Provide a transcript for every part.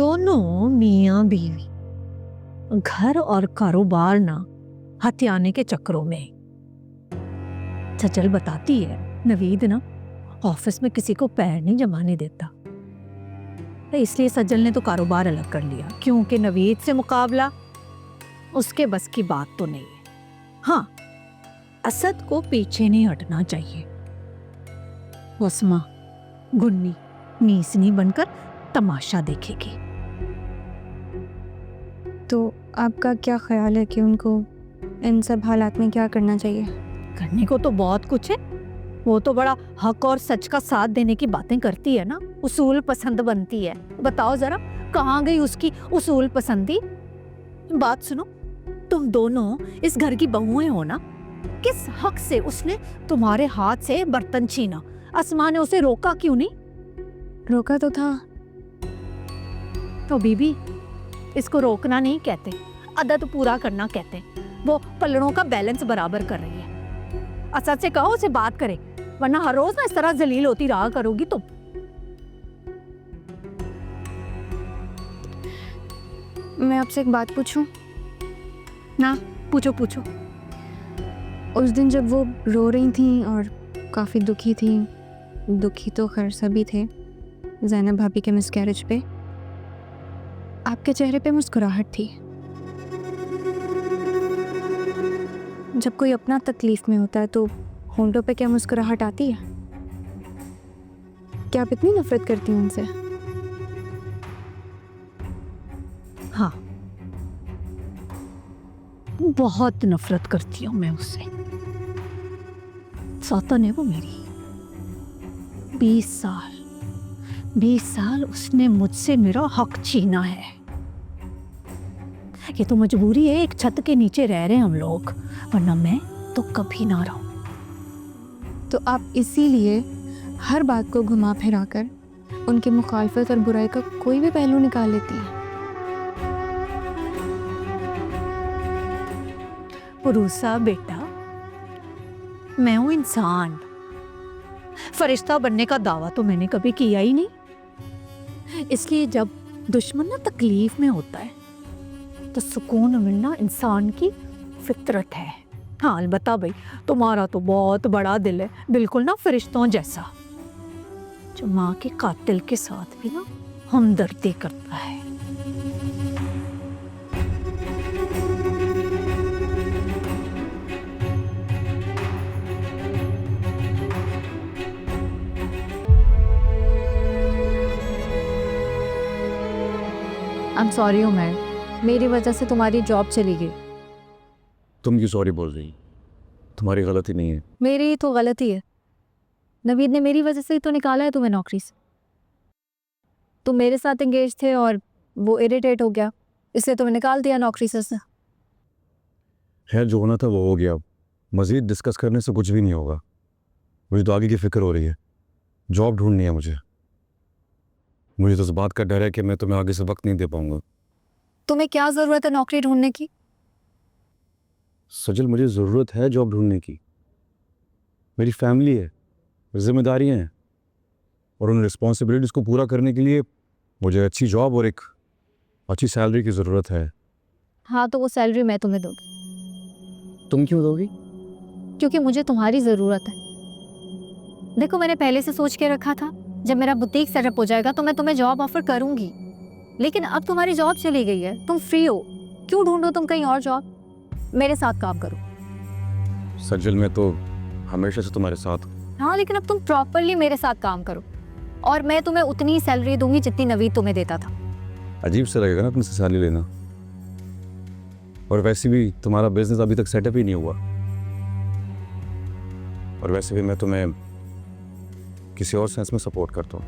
दोनों मियाँ बीवी घर और कारोबार ना हथियाने के चक्करों में। सचल बताती है नवीद ना ऑफिस में किसी को पैर नहीं जमाने देता, इसलिए सज्जल ने तो कारोबार अलग कर लिया, क्योंकि नवीद से मुकाबला उसके बस की बात तो नहीं है। हाँ, असद को पीछे नहीं हटना चाहिए। वस्मा गुन्नी मीसनी बनकर तमाशा देखेगी। तो आपका क्या ख्याल है कि उनको इन सब हालात में क्या करना चाहिए? करने को तो बहुत कुछ है। वो तो बड़ा हक और सच का साथ देने की बातें करती है ना, उसूल पसंद बनती है। बताओ जरा कहाँ गई उसकी उसूल पसंदी? बात सुनो, तुम दोनों इस घर की बहुएं हो ना, किस हक से उसने तुम्हारे हाथ से बर्तन छीना? अस्मा ने उसे रोका क्यों नहीं? रोका तो था। तो बीबी, इसको रोकना नहीं कहते, अदद पूरा करना कहते हैं। वो पल्लड़ों का बैलेंस बराबर कर रही है। असद से कहो उसे बात करे, वरना हर रोज ना इस तरह जलील होती रहा करोगी तुम। मैं आपसे एक बात पूछूं? ना पूछो पूछो। उस दिन जब वो रो रही थी और काफ़ी दुखी थी, दुखी तो खैर सभी थे ज़ैनब भाभी के मिसकैरेज पे, आपके चेहरे पे मुस्कुराहट थी। जब कोई अपना तकलीफ में होता है तो होंठों पे क्या मुस्कुराहट आती है? क्या आप इतनी नफरत करती हैं उनसे? हाँ, बहुत नफरत करती हूँ मैं उससे। सौतन है वो मेरी। 20 साल उसने मुझसे मेरा हक छीना है। ये तो मजबूरी है, एक छत के नीचे रह रहे हैं हम लोग, वरना मैं तो कभी ना रहूं। तो आप इसीलिए हर बात को घुमा फिरा कर उनकी मुखालफत और बुराई का कोई भी पहलू निकाल लेती हैं। पुरूसा बेटा, मैं हूं इंसान, फरिश्ता बनने का दावा तो मैंने कभी किया ही नहीं। इसलिए जब दुश्मन ना तकलीफ में होता है तो सुकून मिलना इंसान की फितरत है। हाँ अलबत्ता भाई, तुम्हारा तो बहुत बड़ा दिल है, बिल्कुल ना फरिश्तों जैसा, जो माँ के कातिल के साथ भी ना हमदर्दी करता है। आई एम सॉरी उमर, मेरी वजह से तुम्हारी जॉब चली गई। तुम क्यों सॉरी बोल रही? तुम्हारी गलती नहीं है। मेरी ही तो गलती है। नवीद ने मेरी वजह से ही तो निकाला है तुम्हें नौकरी से। तुम मेरे साथ एंगेज थे और वो इरिटेट हो गया, इसलिए तुम्हें निकाल दिया नौकरी से। खैर, जो होना था वो हो गया। मज़ीद डिस्कस करने से कुछ भी नहीं होगा। मुझे तो आगे की फिक्र हो रही है। जॉब ढूंढनी है मुझे तो इस बात का डर है कि मैं तुम्हें आगे से वक्त नहीं दे पाऊंगा। तुम्हें क्या ज़रूरत है नौकरी ढूंढने की? सजल, मुझे ज़रूरत है जॉब ढूंढने की। मेरी फैमिली है, जिम्मेदारियां हैं, और उन रिस्पॉन्सिबिलिटीज़ को पूरा करने के लिए मुझे अच्छी जॉब और एक अच्छी सैलरी की ज़रूरत है। हाँ, तो वो सैलरी मैं तुम्हें दूंगी। तुम क्यों दोगी? क्योंकि मुझे तुम्हारी ज़रूरत है। देखो, मैंने पहले से सोच के रखा था जब मेरा बुटीक सेटअप हो जाएगा तो मैं तुम्हें जॉब ऑफर करूंगी, लेकिन अब तुम्हारी जॉब चली गई है, तुम फ्री हो, क्यों ढूंढो तुम कहीं और जॉब? मेरे साथ काम करो। सजल, मैं तो हमेशा से तुम्हारे साथ। हाँ, लेकिन अब तुम प्रॉपरली मेरे साथ काम करो और मैं तुम्हें उतनी ही सैलरी दूंगी जितनी नवीद तुम्हें देता था। अजीब से लगेगा ना तुमसे सैलरी लेना, और वैसे भी तुम्हारा बिजनेस अभी तक सेटअप ही नहीं हुआ, और वैसे भी मैं तुम्हें किसी और सेंस में सपोर्ट करता हूँ।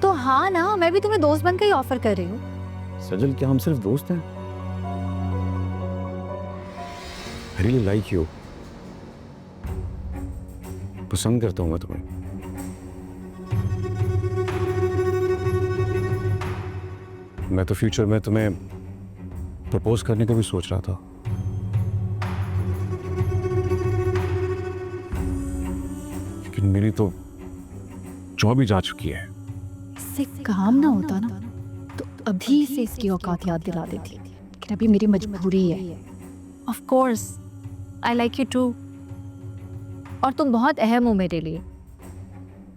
तो हाँ ना, मैं भी तुम्हें दोस्त बनकर ही ऑफर कर रही हूँ। सजल, क्या हम सिर्फ दोस्त हैं? I really like you. पसंद करता हूँ मैं तुम्हें। मैं तो फ्यूचर में तुम्हें प्रपोज करने का भी सोच रहा था। लेकिन मेरी तो जॉब ही जा चुकी है। इससे काम ना होता ना तो अभी से इसकी औकात याद दिला देती, लेकिन अभी मेरी मजबूरी है। Of course I like you too, और तुम बहुत अहम हो मेरे लिए,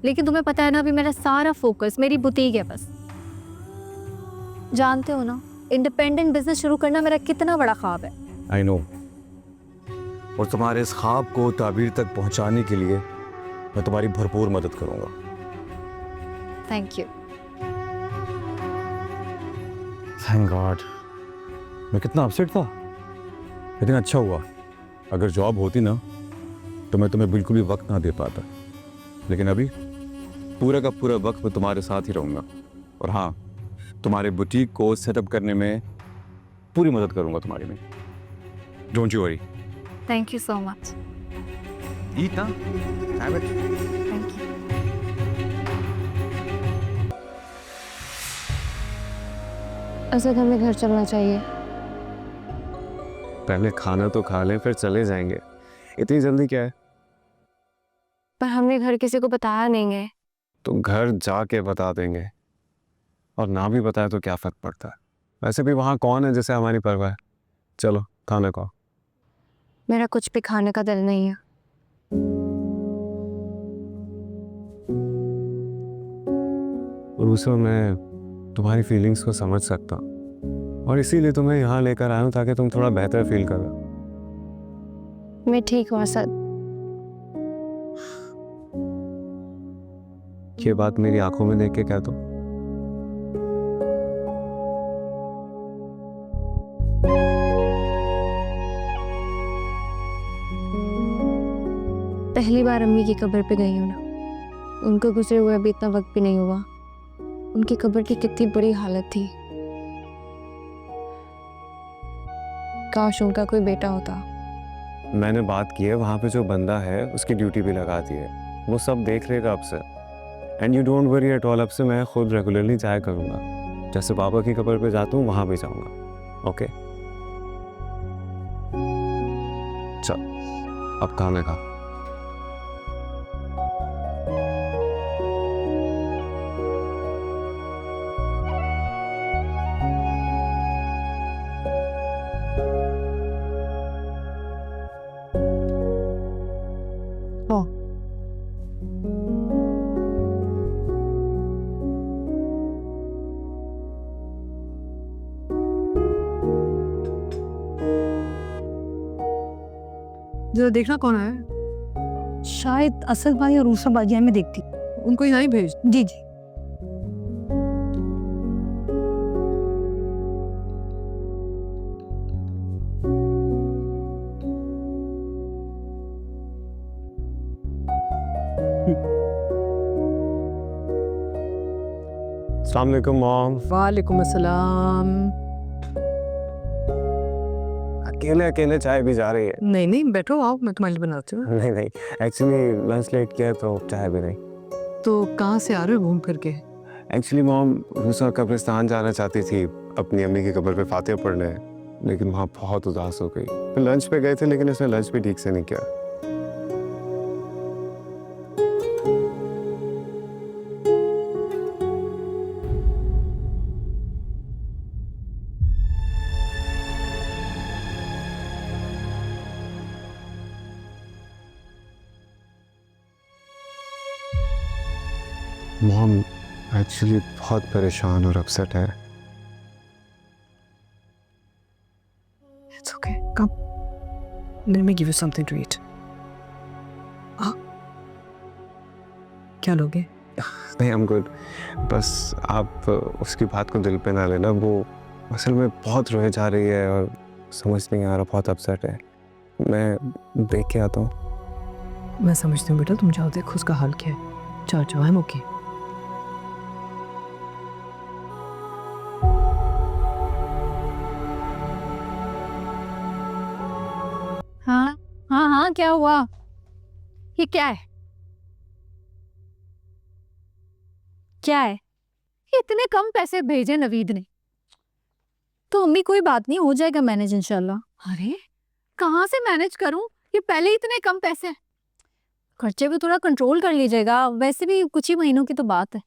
लेकिन तुम्हें पता है ना, अभी मेरा सारा फोकस मेरी बुटीक है बस। जानते हो ना, इंडिपेंडेंट बिजनेस शुरू करना मेरा कितना बड़ा ख्वाब है। आई नो, और तुम्हारे इस ख्वाब को ताबीर तक पहुंचाने के लिए मैं तुम्हारी भरपूर मदद करूंगा। Thank you. Thank God. मैं कितना अपसेट था, लेकिन अच्छा हुआ। अगर जॉब होती ना तो मैं तुम्हें बिल्कुल भी वक्त ना दे पाता, लेकिन अभी पूरा का पूरा वक्त मैं तुम्हारे साथ ही रहूँगा। और हाँ, तुम्हारे बुटीक को सेटअप करने में पूरी मदद करूँगा तुम्हारी में। Don't you worry. Thank you so much. Eat ना, have it. Thank you. Asad, हमें घर चलना चाहिए। पहले खाना तो खा लें, फिर चले जाएंगे। इतनी जल्दी क्या है? पर हमने घर किसी को बताया नहीं है। तो घर जाके बता देंगे, और ना भी बताया तो क्या फर्क पड़ता है? वैसे भी वहाँ कौन है जिसे हमारी परवाह है? चलो खाना खाओ। मेरा कुछ भी खाने का दिल नहीं है। रूसो, मैं तुम्हारी फीलिंग्स को समझ सकता हूँ, और इसीलिए तुम्हें यहाँ लेकर आया हूँ ताकि तुम थोड़ा बेहतर फील करो। मैं ठीक हूँ असद। ये बात मेरी आंखों में देख के कह दो। पहली बार अम्मी की कब्र पे गई हूँ ना, उनको गुजरे हुए अभी इतना वक्त भी नहीं हुआ। उनकी कब्र की कितनी बुरी हालत थी। काश उनका कोई बेटा होता। मैंने बात की है, वहाँ पे जो बंदा है उसकी ड्यूटी भी लगा दी है, वो सब देख लेगा अब से। And you don't worry at all, अब से मैं खुद रेगुलरली जाया करूँगा। जैसे पापा की कब्र पे जाता हूँ वहाँ भी जाऊँगा। ओके, चल अब खाना खा। जरा देखना कौन है। शायद असद भाई और रूसा बाजिया में देखती। उनको यहाँ ही भेज। जी जी। अस्सलाम वालेकुम मॉम। वालेकुम अस्सलाम। अकेले अकेले चाय भी जा रही है? नहीं नहीं, बैठो, आओ, मैं तुम्हारे लिए बनाती हूँ। नहीं नहीं, एक्चुअली लंच लेट किया तो चाय भी नहीं। तो कहाँ से आ रहे हो घूम करके? एक्चुअली मॉम, रूसा कब्रिस्तान जाना चाहती थी अपनी अम्मी की कब्र पे फातिहा पढ़ने, लेकिन वहाँ बहुत उदास हो गई। फिर लंच पे गए थे, लेकिन उसने लंच भी ठीक से नहीं किया। मॉम एक्चुअली बहुत परेशान और अपसेट है। It's okay. Come. Let me give you something to eat. क्या लोगे? नहीं, I'm good. बस आप उसकी बात को दिल पे ना लेना। वो असल में बहुत रोए जा रही है और समझ नहीं आ रहा, बहुत अपसेट है। मैं देख के आता हूँ। मैं समझती हूँ बेटा, तुम जाओ देखो उसका हाल क्या है। जाओ जाओ, I'm okay. हाँ हाँ हाँ, क्या हुआ? ये क्या है? क्या है? ये इतने कम पैसे भेजे नवीद ने। तो अम्मी कोई बात नहीं, हो जाएगा मैनेज इंशाल्लाह। अरे कहाँ से मैनेज करूं? ये पहले ही इतने कम पैसे। खर्चे भी थोड़ा कंट्रोल कर लीजिएगा, वैसे भी कुछ ही महीनों की तो बात है।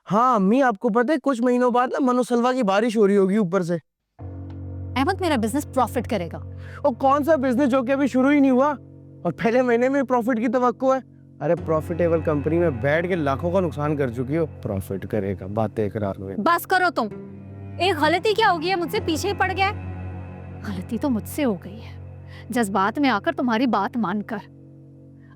हाँ अम्मी, आपको पता है कुछ महीनों बाद ना मनोसलवा की बारिश हो रही होगी ऊपर से। अहमद, मेरा बिजनेस प्रॉफिट करेगा। और कौन सा बिजनेस जो कि अभी शुरू ही नहीं हुआ और पहले महीने में प्रॉफिट की तवक्को है? अरे प्रॉफिटेबल कंपनी में बैठ के लाखों का नुकसान कर चुकी हो, प्रॉफिट करेगा, बातें इकरार हुए। बस करो तुम। एक गलती क्या हो गई है, मुझसे पीछे ही पड़ गया है। गलती तो मुझसे हो गई है, जज्बात में आकर तुम्हारी बात मानकर।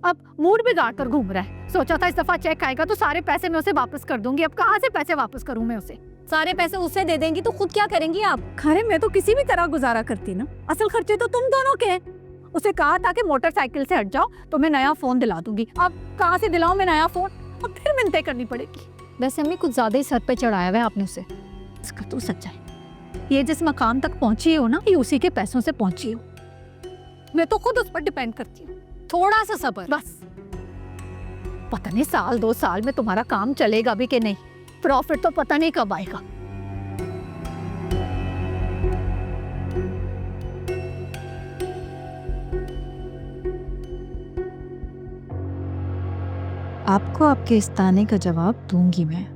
अब मूड बिगाड़ कर घूम रहा है। सोचा था इस दफा चेक आएगा तो सारे पैसे मैं उसे वापस कर दूंगी। अब कहाँ से पैसे वापस करूं मैं उसे? सारे पैसे उसे दे देंगी तो खुद क्या करेंगी आप? खरे मैं तो किसी भी तरह गुजारा करती ना, असल खर्चे तो तुम दोनों के हैं। उसे कहा था कि मोटरसाइकिल से हट जाओ तो मैं नया फोन दिला दूंगी। अब कहाँ से दिलाऊं मैं नया फोन? अब फिर मिन्नतें करनी पड़ेगी। वैसे अम्मी कुछ ज्यादा ही सर पे चढ़ाया हुआ है आपने उसे। इसका तो सच्चाई, ये जिस मकाम तक पहुंची हो ना, ये उसी के पैसों से पहुंची हो। मैं तो खुद उस पर डिपेंड करती हूँ। थोड़ा सा सब्र बस पता नहीं साल 2 साल में तुम्हारा काम चलेगा भी कि नहीं। प्रॉफिट तो पता नहीं कब आएगा। आपको आपके इस ताने का जवाब दूंगी मैं।